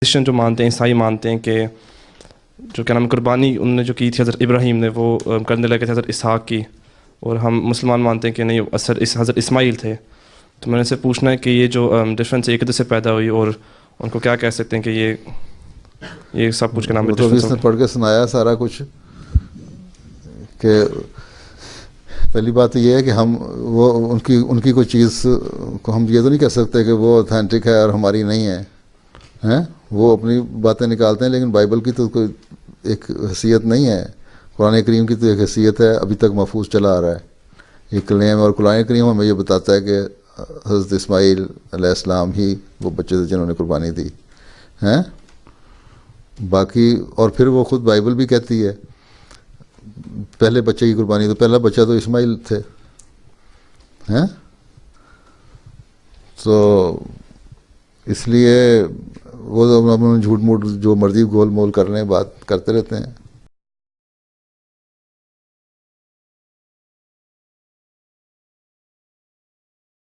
Christian जो मानते हैं, ईसाई मानते हैं कि जो क्या नाम है, कुर्बानी उनने जो की थी हज़रत इब्राहीम ने, वो करने लगे थे हज़रत इसहाक की। और हम मुसलमान मानते हैं कि नहीं, असर इस हज़रत इस्माइल थे। तो मैंने से पूछना है कि ये जो डिफरेंस एक दूसरे से पैदा हुई, और उनको क्या कह सकते हैं कि ये सब कुछ के नाम वो में तो अभी डिफरेंस हो इसने गया। पढ़ के सुनाया सारा कुछ कि पहली बात तो ये है कि हम वो उनकी उनकी कोई चीज़ को हम ये तो नहीं कह सकते कि वो ऑथेंटिक है और हमारी नहीं है, हैं? वो अपनी बातें निकालते हैं, लेकिन बाइबल की तो कोई एक हैसियत नहीं है। कुरान करीम की तो एक हैसियत है, अभी तक महफूज चला आ रहा है ये क्लेम। और कुरान करीम हमें ये बताता है कि हज़रत इस्माइल अलैहिस्सलाम ही वो बच्चे थे जिन्होंने कुर्बानी दी, हैं? बाकी और फिर वो खुद बाइबल भी कहती है पहले बच्चे की कुर्बानी, तो पहला बच्चा तो इस्माइल थे, हैं? तो इसलिए वो तो अपना झूठ मूठ जो मर्जी गोल मोल कर रहे हैं, बात करते रहते हैं।